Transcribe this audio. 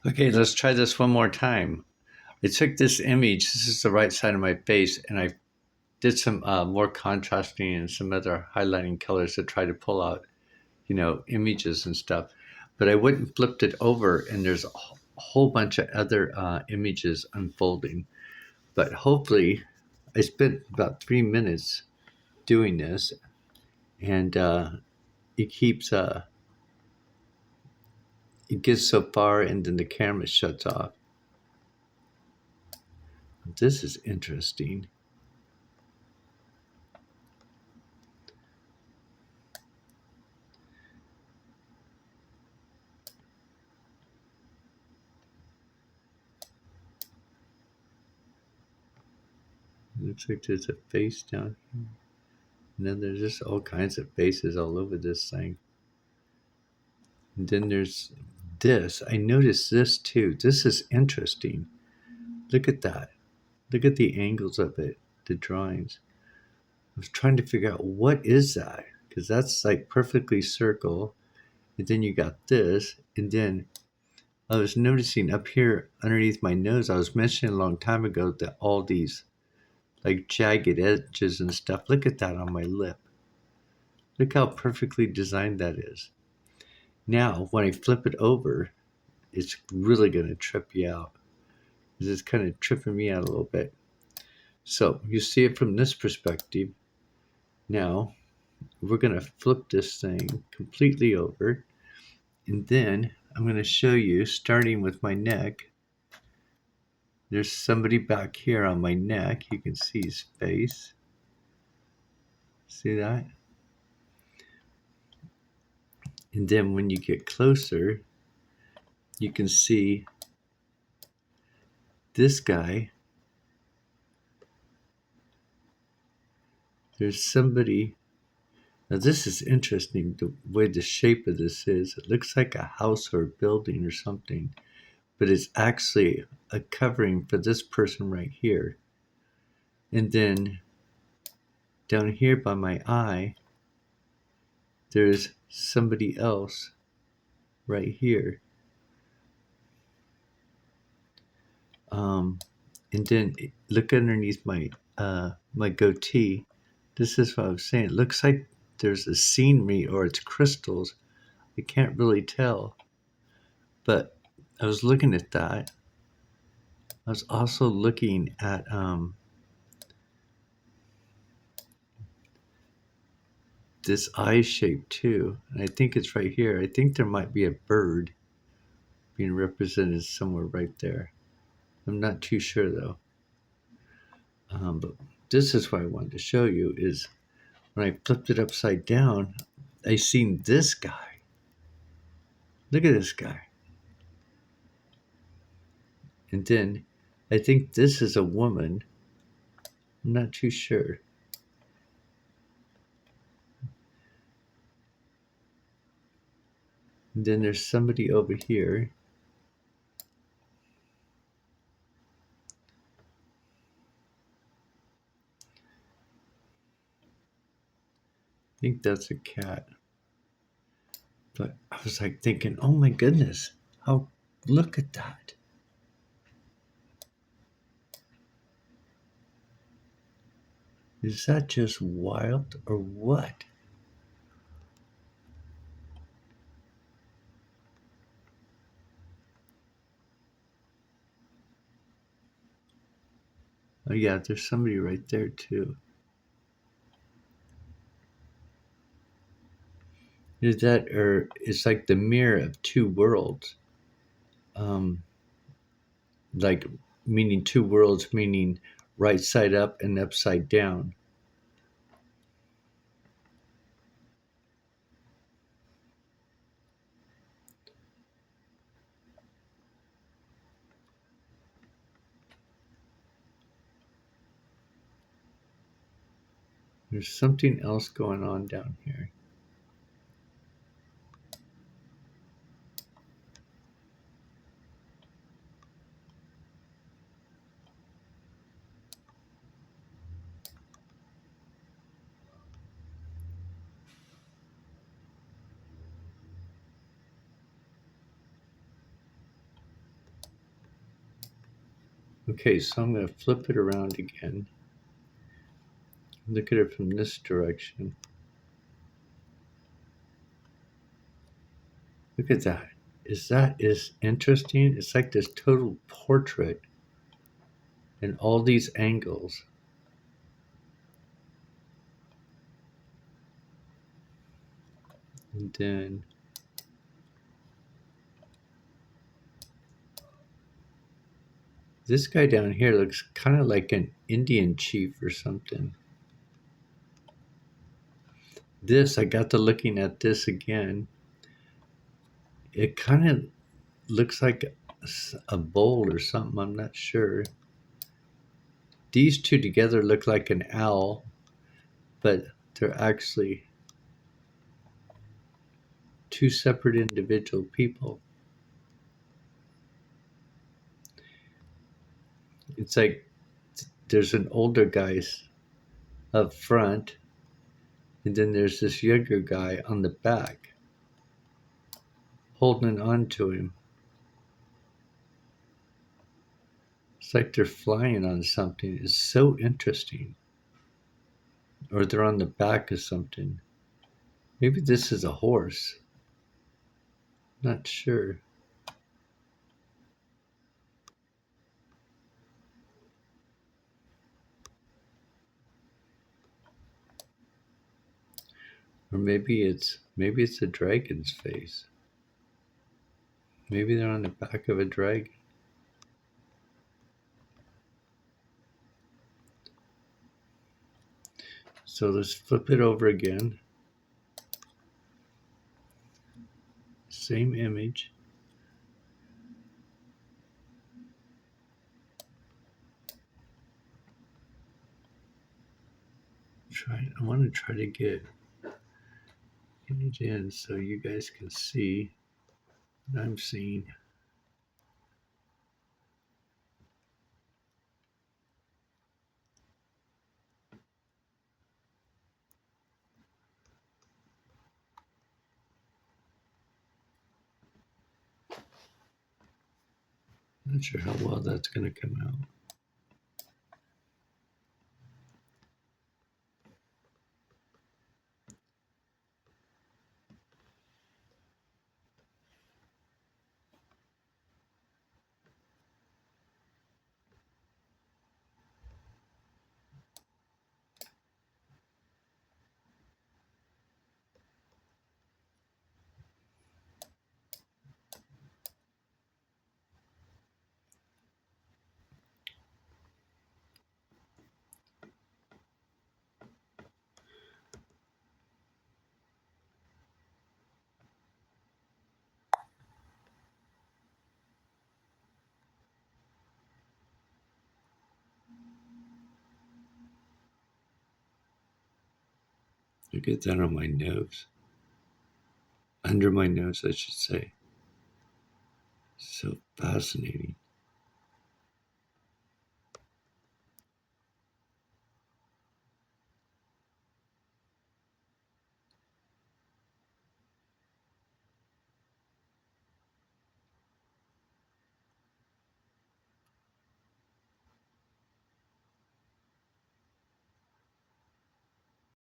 Okay, let's try this one more time. I took this image, this is the right side of my face, and I did some more contrasting and some other highlighting colors to try to pull out, images and stuff. But I went and flipped it over, and there's a whole bunch of other images unfolding. But hopefully, I spent about 3 minutes doing this, and it keeps, it gets so far, and then the camera shuts off. This is interesting. Looks like there's a face down here. And then there's just all kinds of faces all over this thing. And then there's this. I noticed this too. This is interesting. Look at that. Look at the angles of it, the drawings. I was trying to figure out what is that? Because that's like perfectly circle. And then you got this. And then I was noticing up here underneath my nose, I was mentioning a long time ago that all these like jagged edges and stuff. Look at that on my lip. Look how perfectly designed that is. Now, when I flip it over, it's really going to trip you out. It's kind of tripping me out a little bit. So you see it from this perspective. Now, we're going to flip this thing completely over. And then I'm going to show you, starting with my neck. There's somebody back here on my neck. You can see his face. See that? And then when you get closer, you can see this guy. There's somebody. Now this is interesting, the way the shape of this is. It looks like a house or a building or something, but it's actually a covering for this person right here. And then down here by my eye, there's somebody else right here. And then look underneath my goatee. This is what I was saying. It looks like there's a scenery or it's crystals. I can't really tell. But I was looking at that. I was also looking at this eye shape too. And I think it's right here. I think there might be a bird being represented somewhere right there. I'm not too sure though. But this is what I wanted to show you is when I flipped it upside down, I seen this guy. Look at this guy. And then I think this is a woman. I'm not too sure. And then there's somebody over here. I think that's a cat. But I was like thinking, oh my goodness, how look at that. Is that just wild or what? Oh yeah, there's somebody right there too. Is that or it's like the mirror of two worlds. Um like meaning two worlds meaning right side up and upside down. There's something else going on down here. Okay, so I'm going to flip it around again. Look at it from this direction. Look at that. That is interesting? It's like this total portrait in all these angles. And then this guy down here looks kind of like an Indian chief or something. This, I got to looking at this again. It kind of looks like a bowl or something. I'm not sure. These two together look like an owl, but they're actually two separate individual people. It's like there's an older guy up front, and then there's this younger guy on the back holding on to him. It's like they're flying on something. It's so interesting. Or they're on the back of something. Maybe this is a horse. Not sure. Or maybe it's a dragon's face. Maybe they're on the back of a dragon. So let's flip it over again. Same image. I want to try to get image in so you guys can see what I'm seeing. Not sure how well that's going to come out. I get that on my nose. Under my nose, I should say. So fascinating.